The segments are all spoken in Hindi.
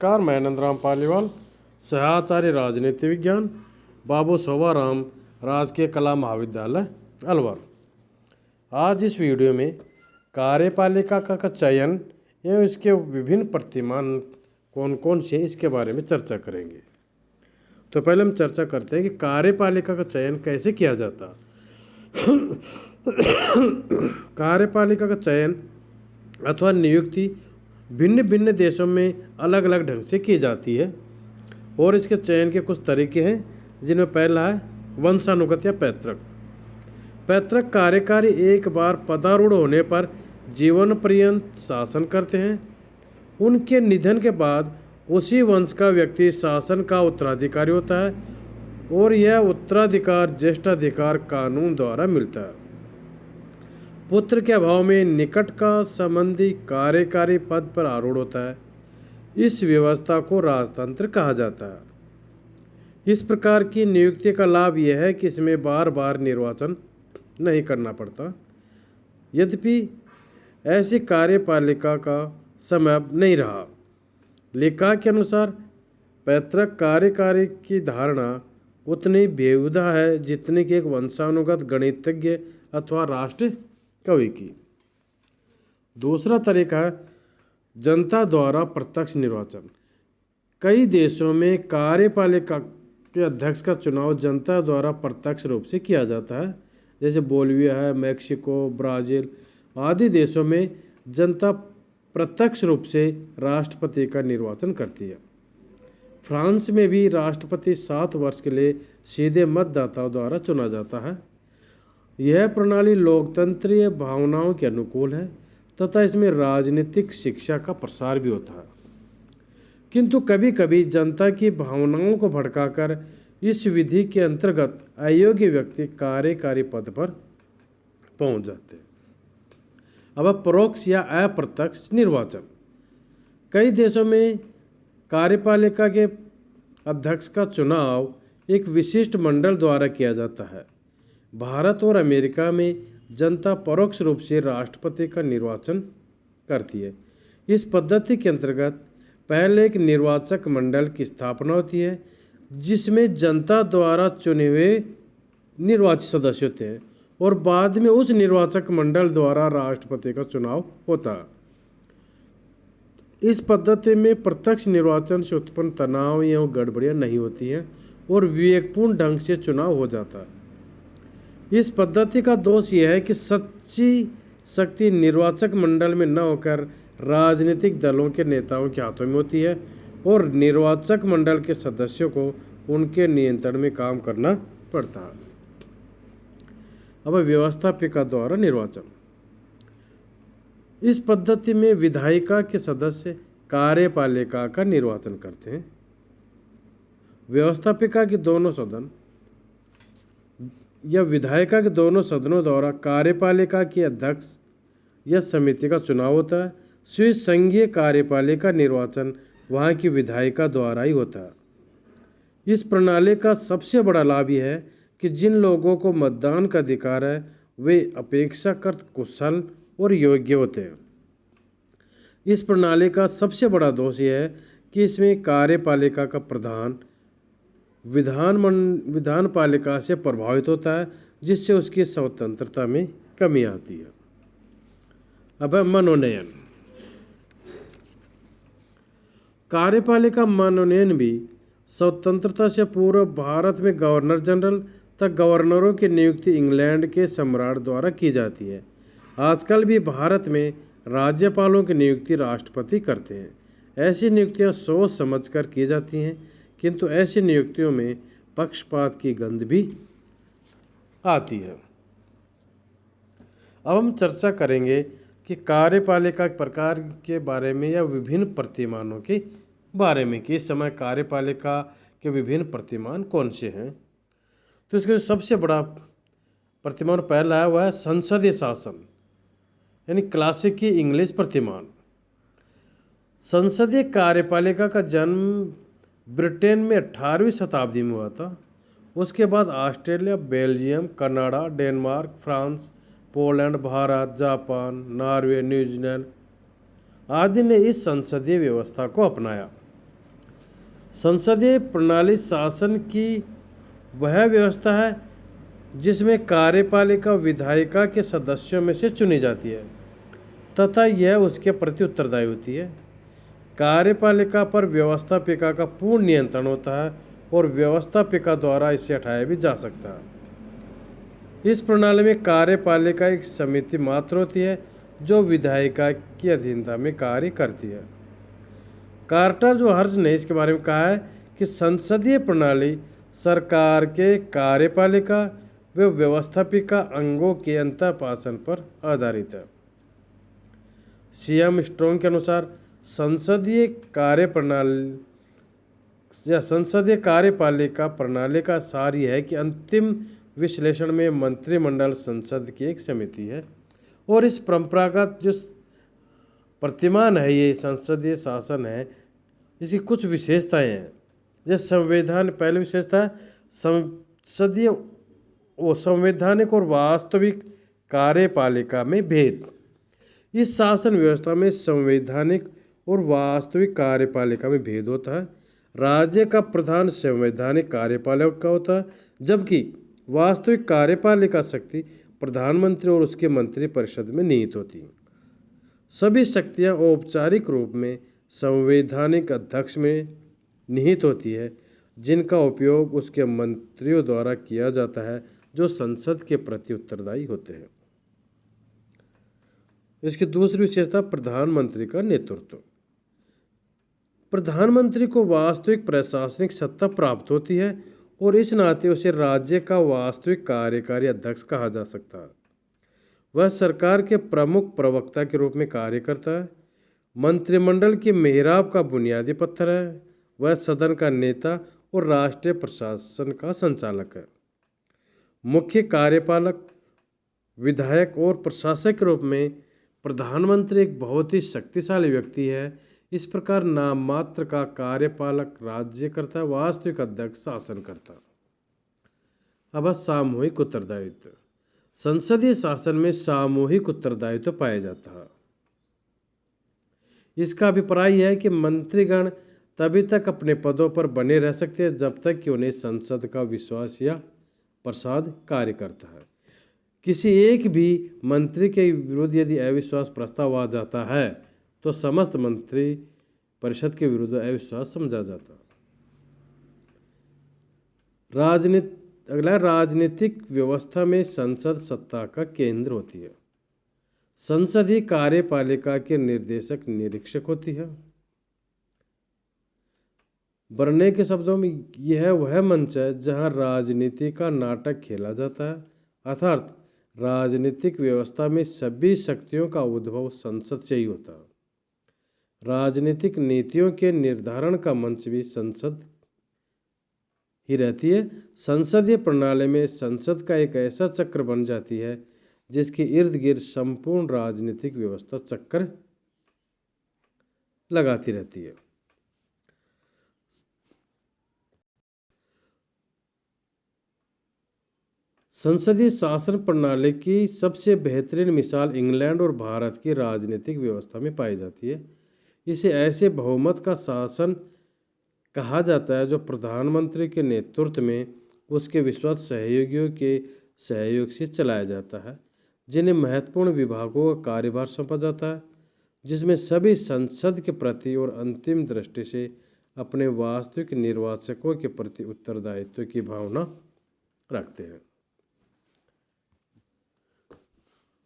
नमस्कार, मैं नंदराम पालीवाल, सहआचार्य राजनीति विज्ञान, बाबू शोभाराम राजकीय कला महाविद्यालय अलवर। आज इस वीडियो में कार्यपालिका का चयन एवं इसके विभिन्न प्रतिमान कौन कौन से इसके बारे में चर्चा करेंगे। तो पहले हम चर्चा करते हैं कि कार्यपालिका का चयन कैसे किया जाता। कार्यपालिका का चयन अथवा नियुक्ति भिन्न भिन्न देशों में अलग अलग ढंग से की जाती है और इसके चयन के कुछ तरीके हैं, जिनमें पहला है वंशानुगत या पैतृक। पैतृक कार्यकारी एक बार पदारूढ़ होने पर जीवन पर्यंत शासन करते हैं। उनके निधन के बाद उसी वंश का व्यक्ति शासन का उत्तराधिकारी होता है और यह उत्तराधिकार ज्येष्ठाधिकार कानून द्वारा मिलता है। पुत्र के अभाव में निकट का संबंधी कार्यकारी पद पर आरूढ़ होता है। इस व्यवस्था को राजतंत्र कहा जाता है। इस प्रकार की नियुक्ति का लाभ यह है कि इसमें बार बार निर्वाचन नहीं करना पड़ता। यद्यपि ऐसी कार्यपालिका का समय अब नहीं रहा। लेखा के अनुसार पैतृक कार्यकारी की धारणा उतनी बेहुदा है जितनी कि एक वंशानुगत गणितज्ञ अथवा राष्ट्र कवि की। दूसरा तरीका है जनता द्वारा प्रत्यक्ष निर्वाचन। कई देशों में कार्यपालिका के अध्यक्ष का चुनाव जनता द्वारा प्रत्यक्ष रूप से किया जाता है, जैसे बोलिविया है, मैक्सिको, ब्राज़ील आदि देशों में जनता प्रत्यक्ष रूप से राष्ट्रपति का निर्वाचन करती है। फ्रांस में भी राष्ट्रपति 7 वर्ष के लिए सीधे मतदाताओं द्वारा चुना जाता है। यह प्रणाली लोकतंत्रीय भावनाओं के अनुकूल है तथा इसमें राजनीतिक शिक्षा का प्रसार भी होता है। किंतु कभी कभी जनता की भावनाओं को भड़काकर इस विधि के अंतर्गत अयोग्य व्यक्ति कार्यकारी पद पर पहुंच जाते हैं। अब परोक्ष या अप्रत्यक्ष निर्वाचन। कई देशों में कार्यपालिका के अध्यक्ष का चुनाव एक विशिष्ट मंडल द्वारा किया जाता है। भारत और अमेरिका में जनता परोक्ष रूप से राष्ट्रपति का निर्वाचन करती है। इस पद्धति के अंतर्गत पहले एक निर्वाचक मंडल की स्थापना होती है जिसमें जनता द्वारा चुने हुए निर्वाचित सदस्य होते हैं और बाद में उस निर्वाचक मंडल द्वारा राष्ट्रपति का चुनाव होता है। इस पद्धति में प्रत्यक्ष निर्वाचन से उत्पन्न तनाव एवं गड़बड़ियाँ नहीं होती हैं और विवेकपूर्ण ढंग से चुनाव हो जाता है। इस पद्धति का दोष यह है कि सच्ची शक्ति निर्वाचक मंडल में न होकर राजनीतिक दलों के नेताओं के हाथों में होती है और निर्वाचक मंडल के सदस्यों को उनके नियंत्रण में काम करना पड़ता है। अब व्यवस्थापिका द्वारा निर्वाचन। इस पद्धति में विधायिका के सदस्य कार्यपालिका का निर्वाचन करते हैं। व्यवस्थापिका के दोनों सदन या विधायिका के दोनों सदनों द्वारा कार्यपालिका के अध्यक्ष या समिति का चुनाव होता है। स्विस संघीय कार्यपालिका निर्वाचन वहाँ की विधायिका द्वारा ही होता है। इस प्रणाली का सबसे बड़ा लाभ यह है कि जिन लोगों को मतदान का अधिकार है वे अपेक्षाकृत कुशल और योग्य होते हैं। इस प्रणाली का सबसे बड़ा दोष यह है कि इसमें कार्यपालिका का प्रधान विधान पालिका से प्रभावित होता है, जिससे उसकी स्वतंत्रता में कमी आती है। अब है मनोनयन। कार्यपालिका मनोनयन भी स्वतंत्रता से पूर्व भारत में गवर्नर जनरल तक गवर्नरों की नियुक्ति इंग्लैंड के सम्राट द्वारा की जाती है। आजकल भी भारत में राज्यपालों की नियुक्ति राष्ट्रपति करते हैं। ऐसी नियुक्तियां सोच समझकर की जाती हैं, किंतु ऐसी नियुक्तियों में पक्षपात की गंध भी आती है। अब हम चर्चा करेंगे कि कार्यपालिका प्रकार के बारे में या विभिन्न प्रतिमानों के बारे में कि इस समय कार्यपालिका के विभिन्न प्रतिमान कौन से हैं। तो इसका सबसे बड़ा प्रतिमान पहला है वह है संसदीय शासन, यानी क्लासिकी इंग्लिश प्रतिमान। संसदीय कार्यपालिका का जन्म ब्रिटेन में 18वीं शताब्दी में हुआ था। उसके बाद Australia, Belgium, Canada, Denmark, France, Poland, Bharat, Japan, Norway, New Zealand आदि ने इस संसदीय व्यवस्था को अपनाया। संसदीय प्रणाली शासन की वह व्यवस्था है जिसमें कार्यपालिका विधायिका के सदस्यों में से चुनी जाती है तथा यह उसके प्रति उत्तरदायी होती है। कार्यपालिका पर व्यवस्थापिका का पूर्ण नियंत्रण होता है और व्यवस्थापिका द्वारा इसे हटाया भी जा सकता है। इस प्रणाली में कार्यपालिका एक समिति मात्र होती है जो विधायिका की अधीनता में कार्य करती है। कार्टर जो हर्ज ने इसके बारे में कहा है कि संसदीय प्रणाली सरकार के कार्यपालिका व व्यवस्थापिका अंगों के अंतःपासन पर आधारित है। सीएम स्ट्रोंग के अनुसार संसदीय कार्यपालिका प्रणाली का सार यह है कि अंतिम विश्लेषण में मंत्रिमंडल संसद की एक समिति है और इस परंपरागत जो प्रतिमान है ये संसदीय शासन है इसकी कुछ विशेषताएं हैं। जैसे संवैधान, पहली विशेषता संसदीय संवैधानिक और वास्तविक कार्यपालिका में भेद। इस शासन व्यवस्था में संवैधानिक और वास्तविक कार्यपालिका में भेद होता है। राज्य का प्रधान संवैधानिक कार्यपालिका होता है जबकि वास्तविक कार्यपालिका शक्ति प्रधानमंत्री और उसके मंत्रिपरिषद में निहित होती है। सभी शक्तियां औपचारिक रूप में संवैधानिक अध्यक्ष में निहित होती है जिनका उपयोग उसके मंत्रियों द्वारा किया जाता है जो संसद के प्रति उत्तरदायी होते हैं। इसकी दूसरी विशेषता प्रधानमंत्री का नेतृत्व। प्रधानमंत्री को वास्तविक प्रशासनिक सत्ता प्राप्त होती है और इस नाते उसे राज्य का वास्तविक कार्यकारी अध्यक्ष कहा जा सकता है। वह सरकार के प्रमुख प्रवक्ता के रूप में कार्य करता है, मंत्रिमंडल के मेहराब का बुनियादी पत्थर है, वह सदन का नेता और राष्ट्रीय प्रशासन का संचालक है। मुख्य कार्यपालक, विधायक और प्रशासक के रूप में प्रधानमंत्री एक बहुत ही शक्तिशाली व्यक्ति है। इस प्रकार नाम मात्र का कार्यपालक राज्य करता है, वास्तविक अध्यक्ष शासन करता है। अब सामूहिक उत्तरदायित्व। संसदीय शासन में सामूहिक उत्तरदायित्व पाया जाता है। इसका अभिप्राय यह है कि मंत्रीगण तभी तक अपने पदों पर बने रह सकते हैं जब तक कि उन्हें संसद का विश्वास या प्रसाद कार्य करता है। किसी एक भी मंत्री के विरुद्ध यदि अविश्वास प्रस्ताव आ जाता है तो समस्त मंत्री परिषद के विरुद्ध अविश्वास समझा जाता है। राजनीतिक व्यवस्था में संसद सत्ता का केंद्र होती है। संसदीय कार्यपालिका के निर्देशक निरीक्षक होती है। बर्ने के शब्दों में यह वह मंच है जहां राजनीति का नाटक खेला जाता है, अर्थात राजनीतिक व्यवस्था में सभी शक्तियों का उद्भव संसद से ही होता है। राजनीतिक नीतियों के निर्धारण का मंच भी संसद ही रहती है। संसदीय प्रणाली में संसद का एक ऐसा चक्र बन जाती है जिसके इर्द गिर्द संपूर्ण राजनीतिक व्यवस्था चक्कर लगाती रहती है। संसदीय शासन प्रणाली की सबसे बेहतरीन मिसाल इंग्लैंड और भारत की राजनीतिक व्यवस्था में पाई जाती है। इसे ऐसे बहुमत का शासन कहा जाता है जो प्रधानमंत्री के नेतृत्व में उसके विश्वास सहयोगियों के सहयोग से चलाया जाता है, जिन्हें महत्वपूर्ण विभागों का कार्यभार सौंपा जाता है, जिसमें सभी संसद के प्रति और अंतिम दृष्टि से अपने वास्तविक निर्वाचकों के प्रति उत्तरदायित्व की भावना रखते हैं।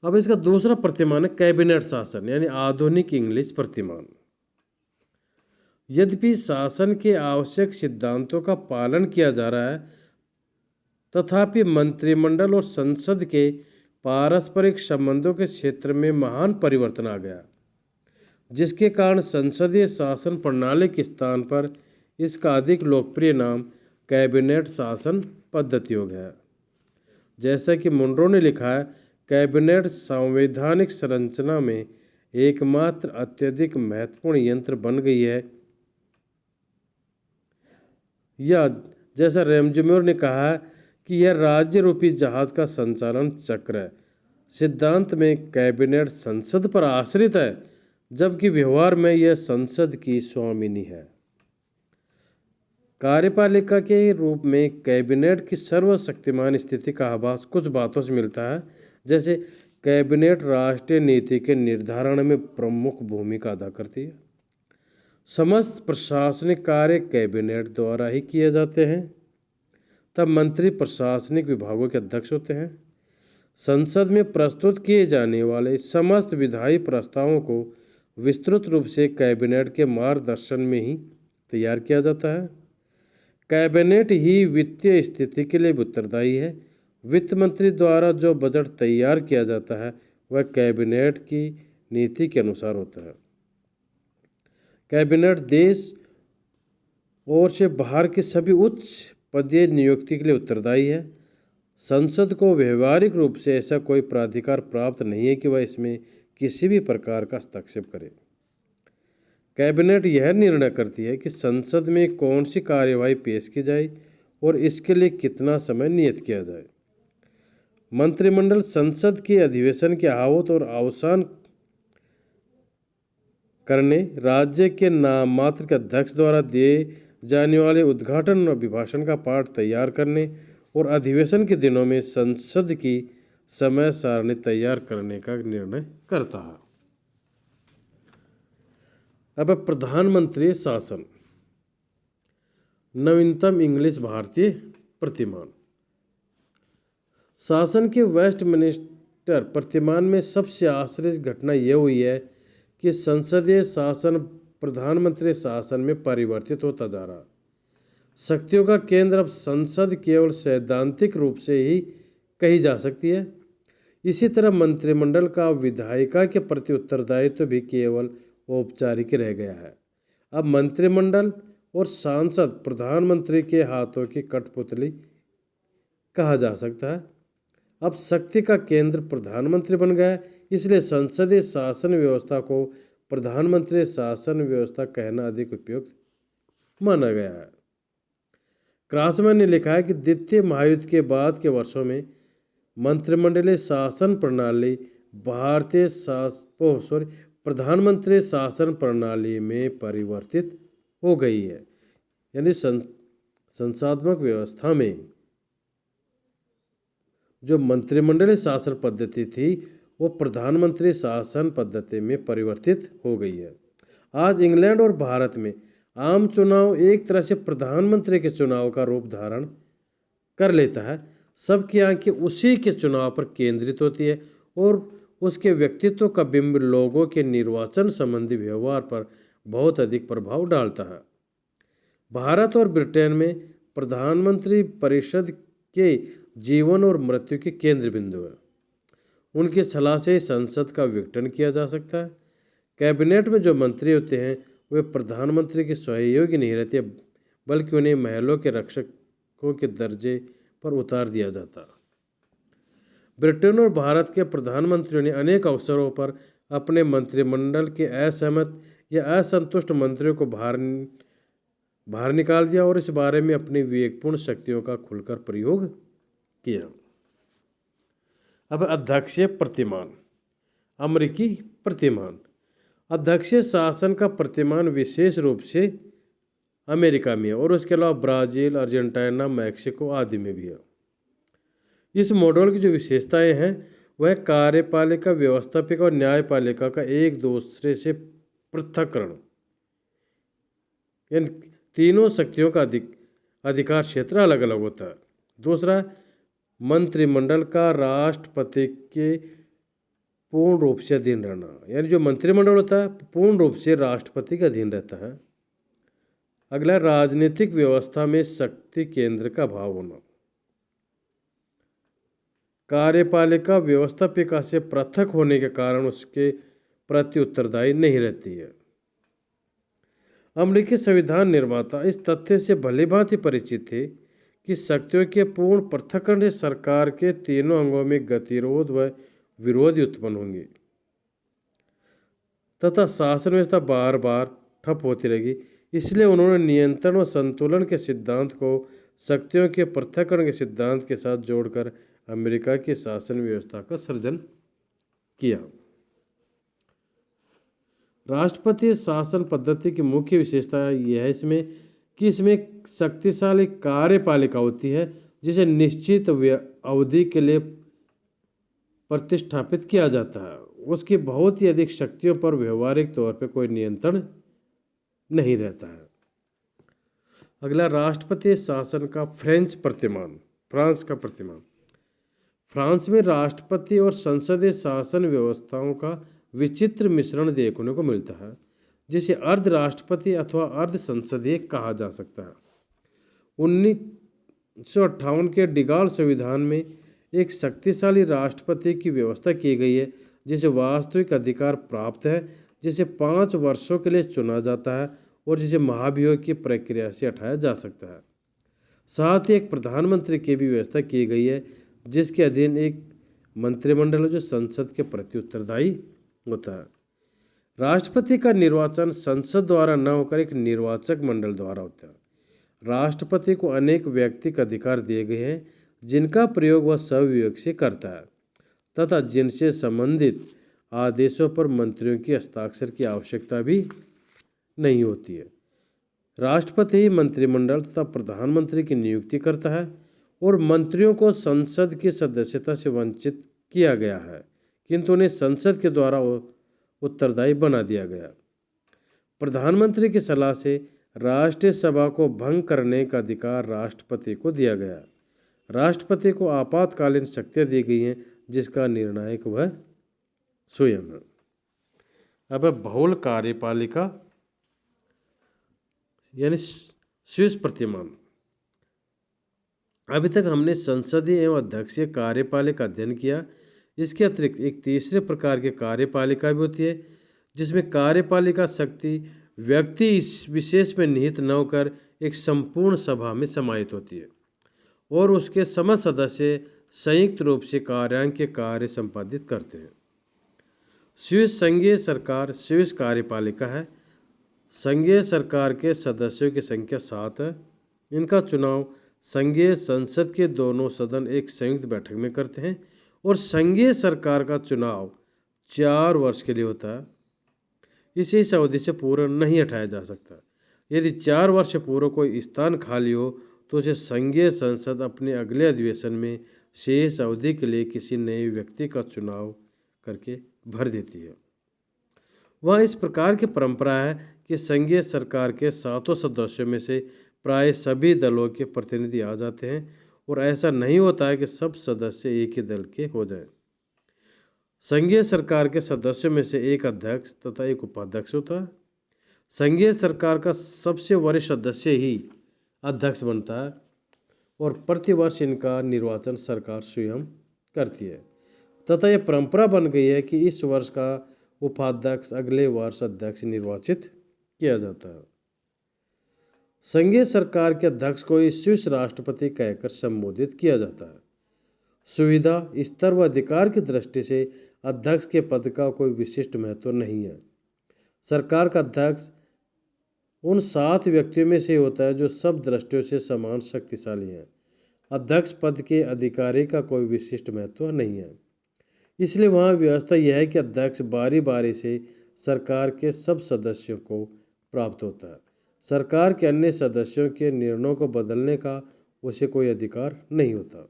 अब इसका दूसरा प्रतिमान है कैबिनेट शासन, यानी आधुनिक इंग्लिश प्रतिमान। यद्यपि शासन के आवश्यक सिद्धांतों का पालन किया जा रहा है, तथापि मंत्रिमंडल और संसद के पारस्परिक संबंधों के क्षेत्र में महान परिवर्तन आ गया, जिसके कारण संसदीय शासन प्रणाली के स्थान पर इसका अधिक लोकप्रिय नाम कैबिनेट शासन पद्धति हो गया। जैसा कि मुनरो ने लिखा है, कैबिनेट संवैधानिक संरचना में एकमात्र अत्यधिक महत्वपूर्ण यंत्र बन गई है, या जैसा रेमजुम्योर ने कहा कि यह राज्य रूपी जहाज का संचालन चक्र है। सिद्धांत में कैबिनेट संसद पर आश्रित है, जबकि व्यवहार में यह संसद की स्वामिनी है। कार्यपालिका के रूप में कैबिनेट की सर्वशक्तिमान स्थिति का आभास कुछ बातों से मिलता है, जैसे कैबिनेट राष्ट्रीय नीति के निर्धारण में प्रमुख भूमिका अदा करती है। समस्त प्रशासनिक कार्य कैबिनेट द्वारा ही किए जाते हैं। तब मंत्री प्रशासनिक विभागों के अध्यक्ष होते हैं। संसद में प्रस्तुत किए जाने वाले समस्त विधायी प्रस्तावों को विस्तृत रूप से कैबिनेट के मार्गदर्शन में ही तैयार किया जाता है। कैबिनेट ही वित्तीय स्थिति के लिए उत्तरदायी है। वित्त मंत्री द्वारा जो बजट तैयार किया जाता है वह कैबिनेट की नीति के अनुसार होता है। कैबिनेट देश और से बाहर की सभी उच्च पदीय नियुक्ति के लिए उत्तरदायी है। संसद को व्यवहारिक रूप से ऐसा कोई प्राधिकार प्राप्त नहीं है कि वह इसमें किसी भी प्रकार का हस्तक्षेप करे। कैबिनेट यह निर्णय करती है कि संसद में कौन सी कार्यवाही पेश की जाए और इसके लिए कितना समय नियत किया जाए। मंत्रिमंडल संसद के अधिवेशन के आहूत और अवसान करने, राज्य के नाम मात्र के अध्यक्ष द्वारा दिए जाने वाले उद्घाटन अभिभाषण का पाठ तैयार करने और अधिवेशन के दिनों में संसद की समय सारणी तैयार करने का निर्णय करता है। अब प्रधानमंत्री शासन, नवीनतम इंग्लिश भारतीय प्रतिमान। शासन के वेस्टमिनिस्टर प्रतिमान में सबसे आश्चर्य घटना यह हुई है कि संसदीय शासन प्रधानमंत्री शासन में परिवर्तित होता जा रहा। शक्तियों का केंद्र अब संसद केवल सैद्धांतिक रूप से ही कही जा सकती है। इसी तरह मंत्रिमंडल का विधायिका के प्रति उत्तरदायित्व भी केवल औपचारिक रह गया है। अब मंत्रिमंडल और सांसद प्रधानमंत्री के हाथों की कठपुतली कहा जा सकता है। अब शक्ति का केंद्र प्रधानमंत्री बन गया है, इसलिए संसदीय शासन व्यवस्था को प्रधानमंत्री शासन व्यवस्था कहना अधिक उपयुक्त माना गया है। क्रासमैन ने लिखा है कि द्वितीय महायुद्ध के बाद के वर्षों में मंत्रिमंडलीय शासन प्रणाली प्रधानमंत्री शासन प्रणाली में परिवर्तित हो गई है। यानी संसदात्मक व्यवस्था में जो मंत्रिमंडलीय शासन पद्धति थी वो प्रधानमंत्री शासन पद्धति में परिवर्तित हो गई है। आज इंग्लैंड और भारत में आम चुनाव एक तरह से प्रधानमंत्री के चुनाव का रूप धारण कर लेता है। सबकी आंखें उसी के चुनाव पर केंद्रित होती है और उसके व्यक्तित्व का बिंब लोगों के निर्वाचन संबंधी व्यवहार पर बहुत अधिक प्रभाव डालता है। भारत और ब्रिटेन में प्रधानमंत्री परिषद के जीवन और मृत्यु के केंद्र बिंदु है। उनकी सलाह से संसद का विघटन किया जा सकता है। कैबिनेट में जो मंत्री होते हैं वे प्रधानमंत्री के सहयोगी नहीं रहते, बल्कि उन्हें महलों के रक्षकों के दर्जे पर उतार दिया जाता। ब्रिटेन और भारत के प्रधानमंत्रियों ने अनेक अवसरों पर अपने मंत्रिमंडल के असहमत या असंतुष्ट मंत्रियों को बाहर निकाल दिया और इस बारे में अपनी विवेकपूर्ण शक्तियों का खुलकर प्रयोग किया। अब अध्यक्षीय प्रतिमान, अमेरिकी प्रतिमान। अध्यक्षीय शासन का प्रतिमान विशेष रूप से अमेरिका में है और उसके अलावा ब्राज़ील, अर्जेंटीना, मैक्सिको आदि में भी है। इस मॉडल की जो विशेषताएं हैं वह कार्यपालिका, व्यवस्थापिका और न्यायपालिका का एक दूसरे से पृथक्करण, इन तीनों शक्तियों का अधिकार क्षेत्र अलग अलग होता है। दूसरा, मंत्रिमंडल का राष्ट्रपति के पूर्ण रूप से अधीन रहना, यानी जो मंत्रिमंडल होता है पूर्ण रूप से राष्ट्रपति के अधीन रहता है। अगला, राजनीतिक व्यवस्था में शक्ति केंद्र का अभाव होना। कार्यपालिका व्यवस्थापिका से पृथक होने के कारण उसके प्रति उत्तरदायी नहीं रहती है। अमेरिकी संविधान निर्माता इस तथ्य से भलीभांति परिचित थे कि शक्तियों के पूर्ण पृथक्करण से सरकार के तीनों अंगों में गतिरोध व विरोध उत्पन्न होंगे तथा शासन व्यवस्था बार बार ठप होती रहेगी। इसलिए उन्होंने नियंत्रण और संतुलन के सिद्धांत को शक्तियों के पृथक्करण के सिद्धांत के साथ जोड़कर अमेरिका की शासन व्यवस्था का सृजन किया। राष्ट्रपति शासन पद्धति की मुख्य विशेषता यह है इसमें कि इसमें एक शक्तिशाली कार्यपालिका होती है जिसे निश्चित अवधि के लिए प्रतिष्ठापित किया जाता है। उसकी बहुत ही अधिक शक्तियों पर व्यवहारिक तौर पर कोई नियंत्रण नहीं रहता है। अगला, राष्ट्रपति शासन का फ्रेंच प्रतिमान, फ्रांस का प्रतिमान। फ्रांस में राष्ट्रपति और संसदीय शासन व्यवस्थाओं का विचित्र मिश्रण देखने को मिलता है, जिसे अर्ध राष्ट्रपति अथवा अर्ध संसदीय कहा जा सकता है। 1958 के डिगाल संविधान में एक शक्तिशाली राष्ट्रपति की व्यवस्था की गई है, जिसे वास्तविक अधिकार प्राप्त है, जिसे 5 वर्षों के लिए चुना जाता है और जिसे महाभियोग की प्रक्रिया से हटाया जा सकता है। साथ ही एक प्रधानमंत्री की भी व्यवस्था की गई है, जिसके अधीन एक मंत्रिमंडल है जो संसद के प्रति उत्तरदायी होता है। राष्ट्रपति का निर्वाचन संसद द्वारा न होकर एक निर्वाचक मंडल द्वारा होता है। राष्ट्रपति को अनेक व्यक्तिगत अधिकार दिए गए हैं, जिनका प्रयोग वह स्वविवेक से करता है तथा जिनसे संबंधित आदेशों पर मंत्रियों की हस्ताक्षर की आवश्यकता भी नहीं होती है। राष्ट्रपति ही मंत्रिमंडल तथा प्रधानमंत्री की नियुक्ति करता है और मंत्रियों को संसद की सदस्यता से वंचित किया गया है, किंतु उन्हें संसद के द्वारा उत्तरदायी बना दिया गया। प्रधानमंत्री की सलाह से राष्ट्रीय सभा को भंग करने का अधिकार राष्ट्रपति को दिया गया। राष्ट्रपति को आपातकालीन शक्तियां दी गई हैं, जिसका निर्णायक वह स्वयं है। अब बहुल कार्यपालिका यानी स्विस प्रतिमान। अभी तक हमने संसदीय एवं अध्यक्षीय कार्यपालिका अध्ययन किया। इसके अतिरिक्त एक तीसरे प्रकार की कार्यपालिका भी होती है, जिसमें कार्यपालिका शक्ति व्यक्ति इस विशेष में निहित न होकर एक संपूर्ण सभा में समाहित होती है और उसके समस्त सदस्य संयुक्त रूप से कार्यालय के कार्य संपादित करते हैं। स्विस संघीय सरकार स्विस कार्यपालिका है। संघीय सरकार के सदस्यों की संख्या 7 है। इनका चुनाव संघीय संसद के दोनों सदन एक संयुक्त बैठक में करते हैं और संघीय सरकार का चुनाव 4 वर्ष के लिए होता है। इसे इस अवधि से पूर्व नहीं हटाया जा सकता। यदि 4 वर्ष पूर्व कोई स्थान खाली हो तो उसे संघीय संसद अपने अगले अधिवेशन में शेष अवधि के लिए किसी नए व्यक्ति का चुनाव करके भर देती है। वह इस प्रकार की परंपरा है कि संघीय सरकार के 7 सदस्यों में से प्राय सभी दलों के प्रतिनिधि आ जाते हैं और ऐसा नहीं होता है कि सब सदस्य एक ही दल के हो जाएं। संघीय सरकार के सदस्यों में से एक अध्यक्ष तथा एक उपाध्यक्ष होता है। संघीय सरकार का सबसे वरिष्ठ सदस्य ही अध्यक्ष बनता है और प्रतिवर्ष इनका निर्वाचन सरकार स्वयं करती है तथा यह परंपरा बन गई है कि इस वर्ष का उपाध्यक्ष अगले वर्ष अध्यक्ष निर्वाचित किया जाता है। संघीय सरकार के अध्यक्ष को स्विस राष्ट्रपति कहकर संबोधित किया जाता है। सुविधा, स्तर व अधिकार की दृष्टि से अध्यक्ष के पद का कोई विशिष्ट महत्व नहीं है। सरकार का अध्यक्ष उन 7 व्यक्तियों में से होता है जो सब दृष्टियों से समान शक्तिशाली हैं। अध्यक्ष पद के अधिकारी का कोई विशिष्ट महत्व नहीं है। इसलिए वहाँ व्यवस्था यह है कि अध्यक्ष बारी बारी से सरकार के सब सदस्यों को प्राप्त होता है। सरकार के अन्य सदस्यों के निर्णयों को बदलने का उसे कोई अधिकार नहीं होता।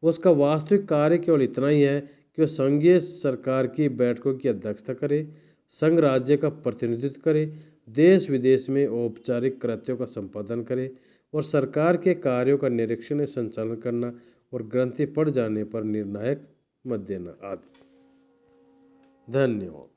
उसका वास्तविक कार्य केवल इतना ही है कि वह संघीय सरकार की बैठकों की अध्यक्षता करे, संघ राज्य का प्रतिनिधित्व करे, देश विदेश में औपचारिक कृत्यों का संपादन करे और सरकार के कार्यों का निरीक्षण और संचालन करना और ग्रंथि पड़ जाने पर निर्णायक मत देना आदि। धन्यवाद।